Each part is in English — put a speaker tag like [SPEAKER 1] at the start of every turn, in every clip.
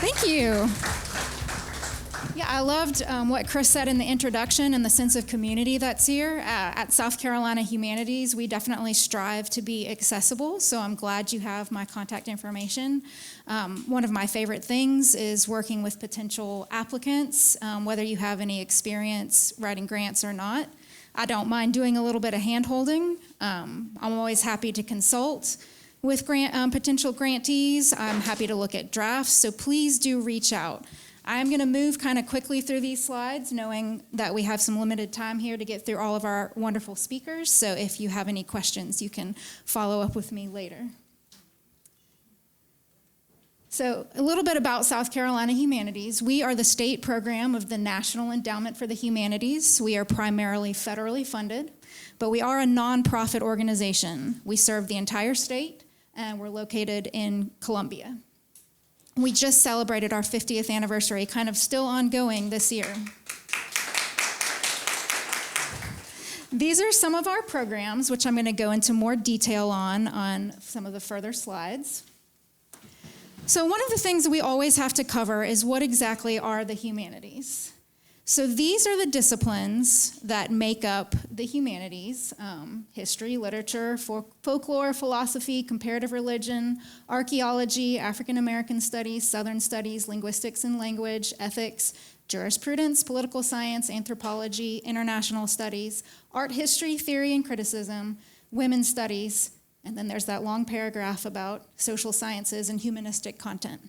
[SPEAKER 1] Thank you. Yeah, I loved what Chris said in the introduction and the sense of community that's here. At South Carolina Humanities, we definitely strive to be accessible, so I'm glad you have my contact information. One of my favorite things is working with potential applicants, whether you have any experience writing grants or not. I don't mind doing a little bit of hand-holding. I'm always happy to consult with potential grantees. I'm happy to look at drafts, so please do reach out. I'm going to move kind of quickly through these slides, knowing that we have some limited time here to get through all of our wonderful speakers. So if you have any questions, you can follow up with me later. So a little bit about South Carolina Humanities. We are the state program of the National Endowment for the Humanities. We are primarily federally funded, but we are a nonprofit organization. We serve the entire state, and we're located in Columbia. We just celebrated our 50th anniversary, kind of still ongoing this year. These are some of our programs, which I'm going to go into more detail on some of the further slides. So one of the things we always have to cover is what exactly are the humanities. So these are the disciplines that make up the humanities: history, literature, folklore, philosophy, comparative religion, archaeology, African American studies, Southern studies, linguistics and language, ethics, jurisprudence, political science, anthropology, international studies, art history, theory and criticism, women's studies, and then there's that long paragraph about social sciences and humanistic content.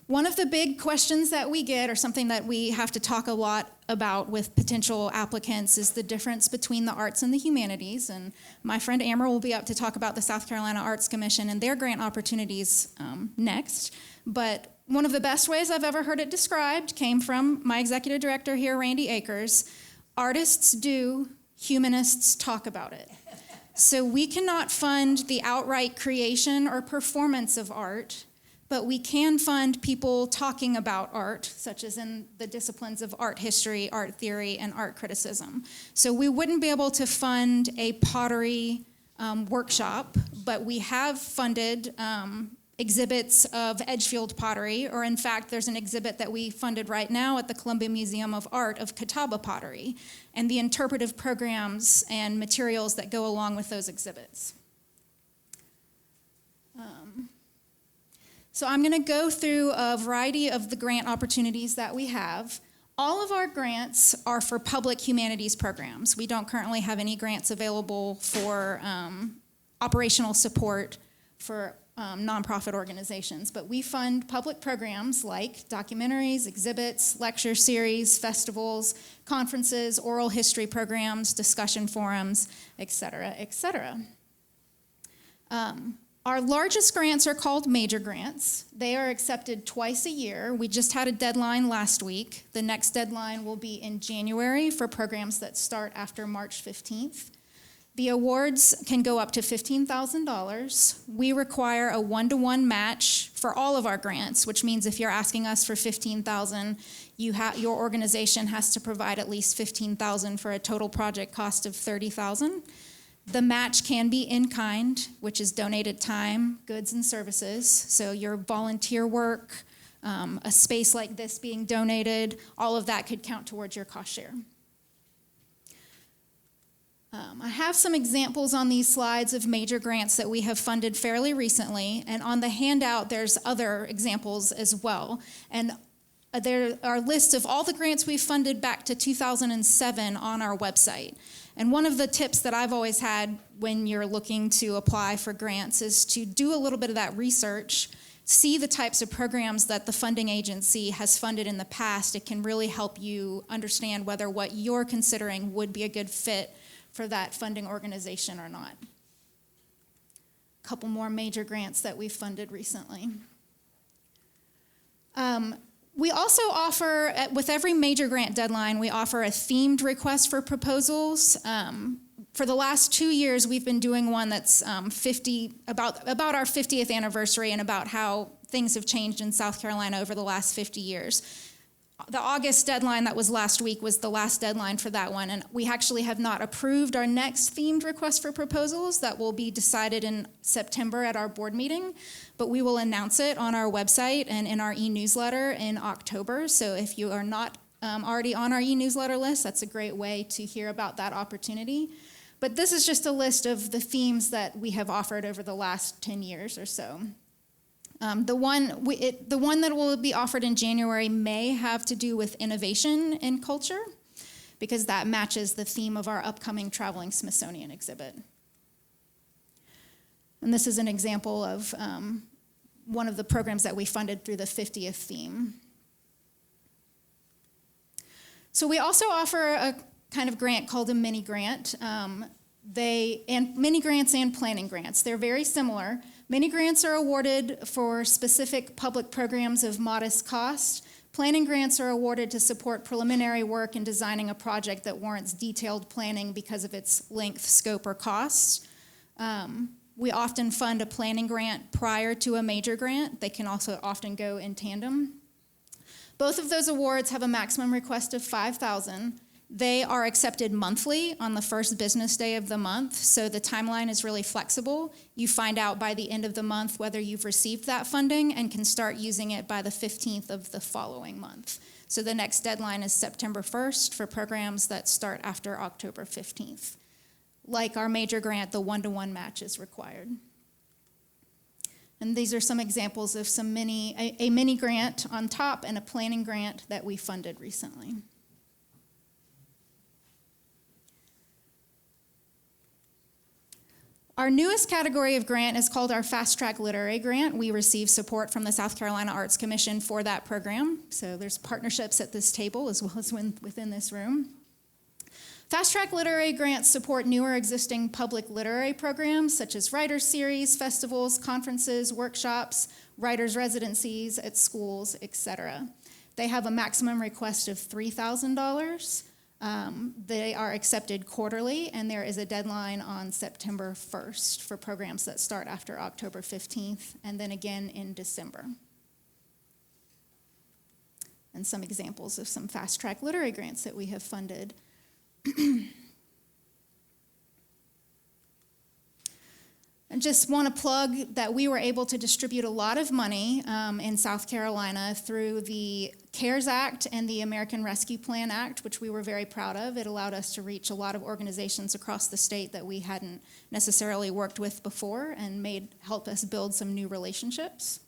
[SPEAKER 1] One of the big questions that we get, or something that we have to talk a lot about with potential applicants, is the difference between the arts and the humanities. And my friend Amber will be up to talk about the South Carolina Arts Commission and their grant opportunities next. But one of the best ways I've ever heard it described came from my executive director here, Randy Akers. Artists do, humanists talk about it. So we cannot fund the outright creation or performance of art, but we can fund people talking about art, such as in the disciplines of art history, art theory, and art criticism. So we wouldn't be able to fund a pottery workshop, but we have funded exhibits of Edgefield pottery, or in fact, there's an exhibit that we funded right now at the Columbia Museum of Art of Catawba pottery, and the interpretive programs and materials that go along with those exhibits. So I'm going to go through a variety of the grant opportunities that we have. All of our grants are for public humanities programs. We don't currently have any grants available for operational support for nonprofit organizations, but we fund public programs like documentaries, exhibits, lecture series, festivals, conferences, oral history programs, discussion forums, et cetera, et cetera. Our largest grants are called major grants. They are accepted twice a year. We just had a deadline last week. The next deadline will be in January for programs that start after March 15th. The awards can go up to $15,000. We require a 1-to-1 match for all of our grants, which means if you're asking us for $15,000, your organization has to provide at least $15,000 for a total project cost of $30,000. The match can be in kind, which is donated time, goods, and services. So your volunteer work, a space like this being donated, all of that could count towards your cost share. I have some examples on these slides of major grants that we have funded fairly recently, and on the handout there's other examples as well. And there are lists of all the grants we've funded back to 2007 on our website. And one of the tips that I've always had when you're looking to apply for grants is to do a little bit of that research, see the types of programs that the funding agency has funded in the past. It can really help you understand whether what you're considering would be a good fit for that funding organization or not. A couple more major grants that we've funded recently. We also offer, with every major grant deadline, we offer a themed request for proposals. For the last 2 years, we've been doing one that's about our 50th anniversary and about how things have changed in South Carolina over the last 50 years. the August deadline that was last week was the last deadline for that one, and we actually have not approved our next themed request for proposals. That will be decided in September at our board meeting, but we will announce it on our website and in our e-newsletter in October. So if you are not already on our e-newsletter list, that's a great way to hear about that opportunity. But this is just a list of the themes that we have offered over the last 10 years or so. The one that will be offered in January may have to do with innovation in culture, because that matches the theme of our upcoming Traveling Smithsonian exhibit. And this is an example of one of the programs that we funded through the 50th theme. So we also offer a kind of grant called a mini grant. Mini grants and planning grants. They're very similar. Mini grants are awarded for specific public programs of modest cost. Planning grants are awarded to support preliminary work in designing a project that warrants detailed planning because of its length, scope, or cost. We often fund a planning grant prior to a major grant. They can also often go in tandem. Both of those awards have a maximum request of $5,000. They are accepted monthly on the first business day of the month, so the timeline is really flexible. You find out by the end of the month whether you've received that funding and can start using it by the 15th of the following month. So the next deadline is September 1st for programs that start after October 15th. Like our major grant, the one-to-one match is required. And these are some examples of a mini grant on top and a planning grant that we funded recently. Our newest category of grant is called our Fast Track Literary Grant. We receive support from the South Carolina Arts Commission for that program. So there's partnerships at this table as well as within this room. Fast Track Literary Grants support newer existing public literary programs such as writers' series, festivals, conferences, workshops, writers' residencies at schools, etc. They have a maximum request of $3,000. They are accepted quarterly, and there is a deadline on September 1st for programs that start after October 15th, and then again in December. And some examples of some Fast Track Literary Grants that we have funded. I just want to plug that we were able to distribute a lot of money in South Carolina through the CARES Act and the American Rescue Plan Act, which we were very proud of. It allowed us to reach a lot of organizations across the state that we hadn't necessarily worked with before and helped us build some new relationships.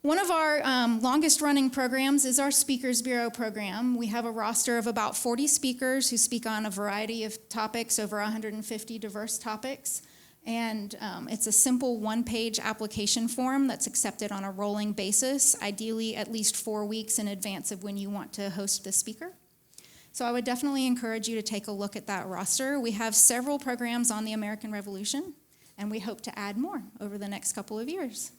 [SPEAKER 1] One of our longest running programs is our Speakers Bureau program. We have a roster of about 40 speakers who speak on a variety of topics, over 150 diverse topics. And it's a simple one-page application form that's accepted on a rolling basis, ideally at least 4 weeks in advance of when you want to host the speaker. So I would definitely encourage you to take a look at that roster. We have several programs on the American Revolution, and we hope to add more over the next couple of years.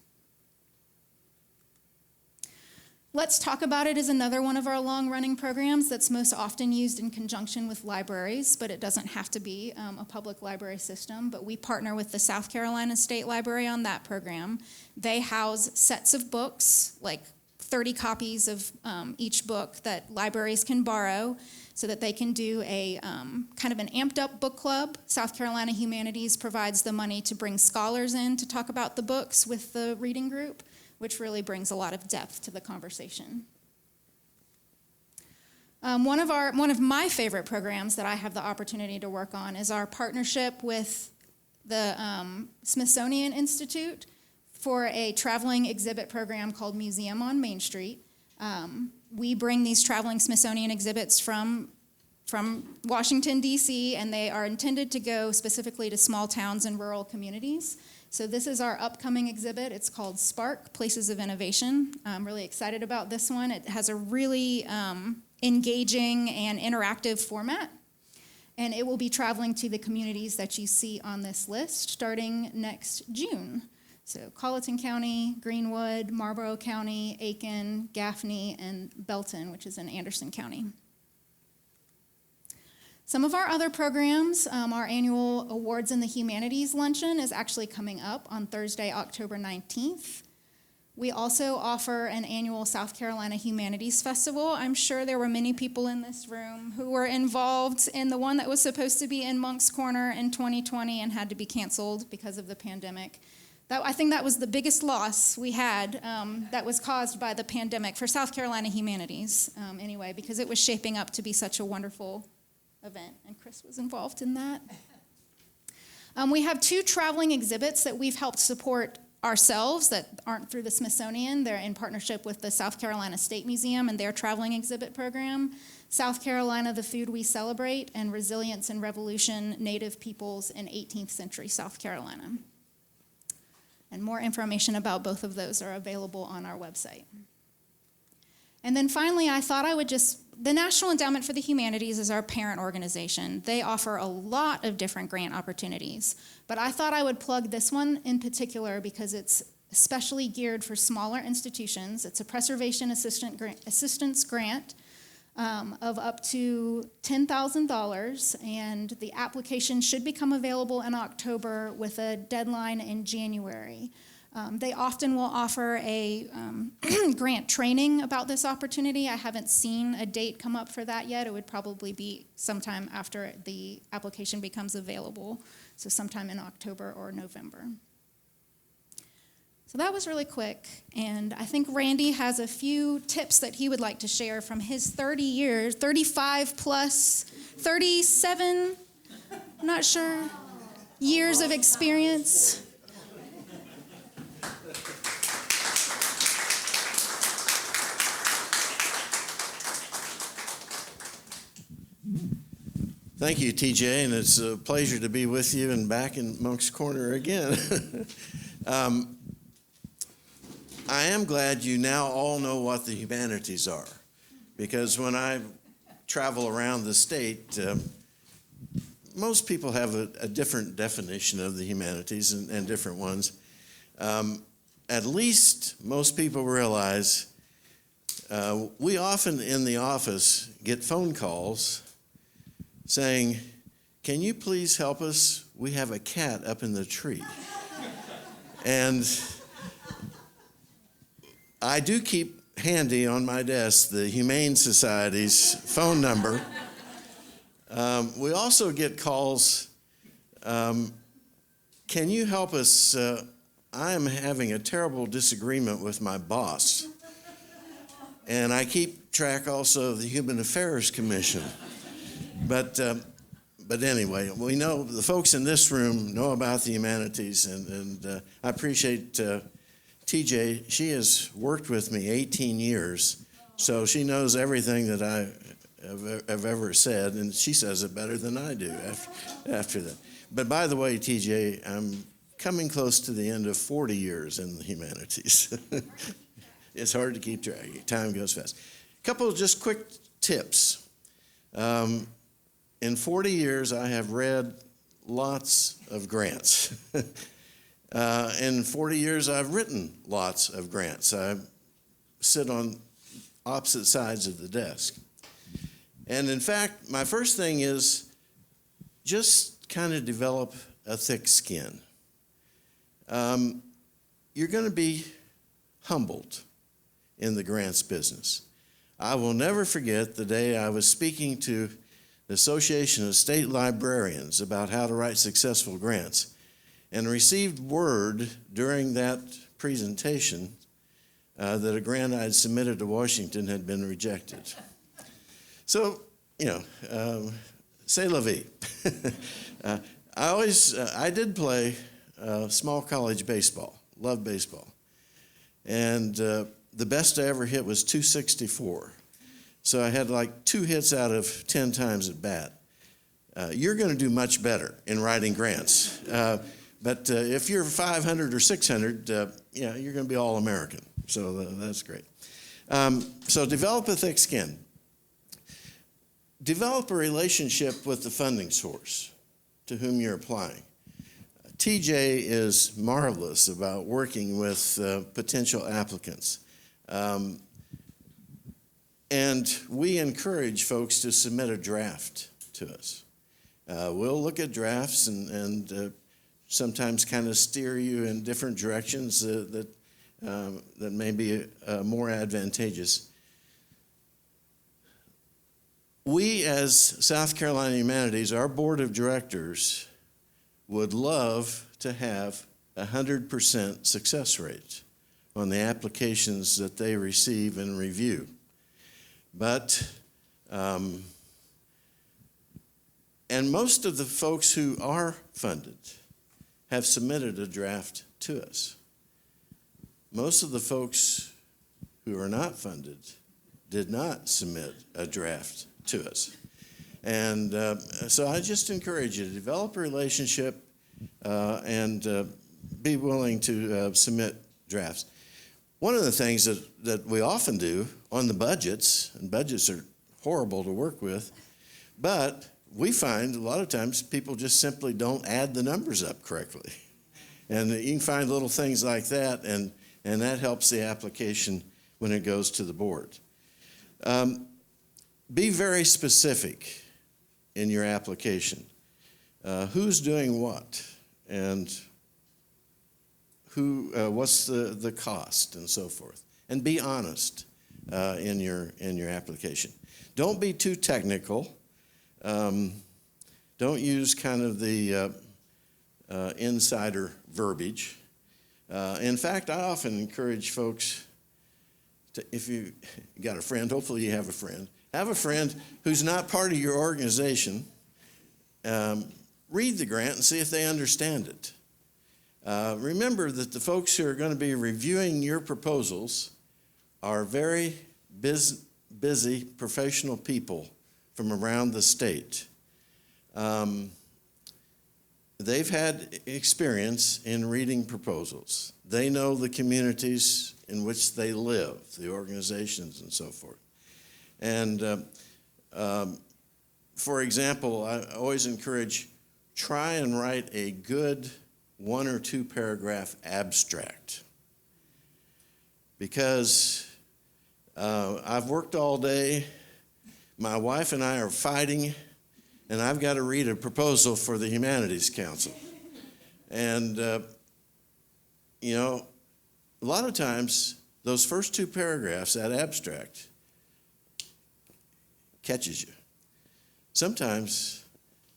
[SPEAKER 1] Let's Talk About It is another one of our long-running programs that's most often used in conjunction with libraries, but it doesn't have to be a public library system. But we partner with the South Carolina State Library on that program. They house sets of books, like 30 copies of each book that libraries can borrow so that they can do a kind of an amped-up book club. South Carolina Humanities provides the money to bring scholars in to talk about the books with the reading group, which really brings a lot of depth to the conversation. One of my favorite programs that I have the opportunity to work on is our partnership with the Smithsonian Institute for a traveling exhibit program called Museum on Main Street. We bring these traveling Smithsonian exhibits from Washington, D.C., and they are intended to go specifically to small towns and rural communities. So this is our upcoming exhibit. It's called Spark, Places of Innovation. I'm really excited about this one. It has a really engaging and interactive format, and it will be traveling to the communities that you see on this list starting next June. So Colleton County, Greenwood, Marlborough County, Aiken, Gaffney, and Belton, which is in Anderson County. Some of our other programs, our annual Awards in the Humanities Luncheon is actually coming up on Thursday, October 19th. We also offer an annual South Carolina Humanities Festival. I'm sure there were many people in this room who were involved in the one that was supposed to be in Moncks Corner in 2020 and had to be canceled because of the pandemic. I think that was the biggest loss we had that was caused by the pandemic for South Carolina Humanities anyway, because it was shaping up to be such a wonderful event, and Chris was involved in that. We have 2 traveling exhibits that we've helped support ourselves that aren't through the Smithsonian. They're in partnership with the South Carolina State Museum and their traveling exhibit program. South Carolina, The Food We Celebrate, and Resilience and Revolution, Native Peoples in 18th Century South Carolina. And more information about both of those are available on our website. And then finally, I thought I would the National Endowment for the Humanities is our parent organization. They offer a lot of different grant opportunities, but I thought I would plug this one in particular because it's especially geared for smaller institutions. It's a preservation assistance grant of up to $10,000, and the application should become available in October with a deadline in January. They often will offer a grant training about this opportunity. I haven't seen a date come up for that yet. It would probably be sometime after the application becomes available, so sometime in October or November. So that was really quick, and I think Randy has a few tips that he would like to share from his 30 years, 35 plus, 37, I'm not sure, years of experience.
[SPEAKER 2] Thank you, TJ, and it's a pleasure to be with you and back in Moncks Corner again. I am glad you now all know what the humanities are, because when I travel around the state, most people have a different definition of the humanities and different ones. At least most people realize we often in the office get phone calls saying, "Can you please help us? We have a cat up in the tree." And I do keep handy on my desk the Humane Society's phone number. We also get calls, "Can you help us? I am having a terrible disagreement with my boss." And I keep track also of the Human Affairs Commission. But anyway, we know the folks in this room know about the humanities, and I appreciate TJ. She has worked with me 18 years, so she knows everything that I have ever said, and she says it better than I do after that. But by the way, TJ, I'm coming close to the end of 40 years in the humanities. It's hard to keep track. Time goes fast. A couple of just quick tips. In 40 years, I have read lots of grants. In 40 years, I've written lots of grants. I sit on opposite sides of the desk. And in fact, my first thing is just kind of develop a thick skin. You're going to be humbled in the grants business. I will never forget the day I was speaking to the Association of State Librarians about how to write successful grants, and received word during that presentation that a grant I had submitted to Washington had been rejected. So, c'est la vie. I did play small college baseball, loved baseball. And the best I ever hit was 264. So I had like 2 hits out of 10 times at bat. You're going to do much better in writing grants. But if you're 500 or 600, you're going to be all-American. So that's great. So develop a thick skin. Develop a relationship with the funding source to whom you're applying. TJ is marvelous about working with potential applicants. And we encourage folks to submit a draft to us. We'll look at drafts and sometimes kind of steer you in different directions that that may be more advantageous. We, as South Carolina Humanities, our board of directors would love to have 100% success rate on the applications that they receive and review. But, and most of the folks who are funded have submitted a draft to us. Most of the folks who are not funded did not submit a draft to us. And so I just encourage you to develop a relationship and be willing to submit drafts. One of the things that we often do on the budgets, and budgets are horrible to work with, but we find a lot of times people just simply don't add the numbers up correctly. And you can find little things like that, and that helps the application when it goes to the board. Be very specific in your application. Who's doing what, and what's the cost, and so forth. And be honest in your application. Don't be too technical. Don't use kind of the insider verbiage. In fact, I often encourage folks to, if you got a friend, hopefully you have a friend who's not part of your organization. Read the grant and see if they understand it. Remember that the folks who are going to be reviewing your proposals are very busy professional people from around the state. They've had experience in reading proposals. They know the communities in which they live, the organizations and so forth. And for example, I always encourage, try and write a good 1 or 2 paragraph abstract. Because I've worked all day, my wife and I are fighting, and I've got to read a proposal for the Humanities Council. And, you know, a lot of times, those first 2 paragraphs, that abstract, catches you. Sometimes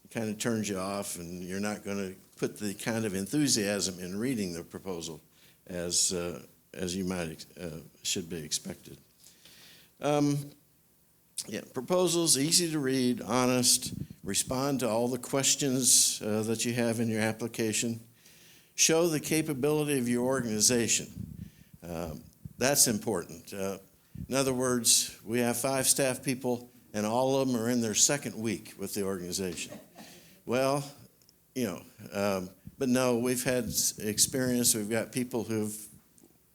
[SPEAKER 2] it kind of turns you off, and you're not going to put the kind of enthusiasm in reading the proposal as you might should be expected. Proposals, easy to read, honest, respond to all the questions that you have in your application. Show the capability of your organization. That's important. In other words, we have 5 staff people, and all of them are in their 2nd week with the organization. Well, you know, but no, we've had experience. We've got people who've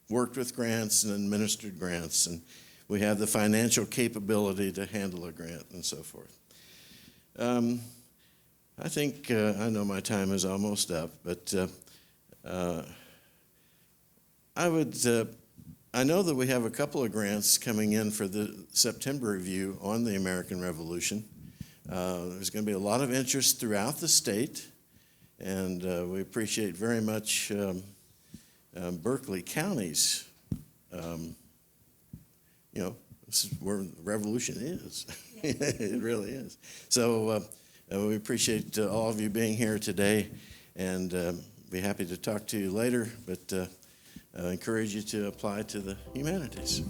[SPEAKER 2] worked with grants and administered grants, and we have the financial capability to handle a grant and so forth. I think, I know my time is almost up, but I know that we have a couple of grants coming in for the September review on the American Revolution. There's going to be a lot of interest throughout the state, and we appreciate very much Berkeley County's, you know, this is where the revolution is. It really is. So we appreciate all of you being here today, and be happy to talk to you later, but I encourage you to apply to the Humanities.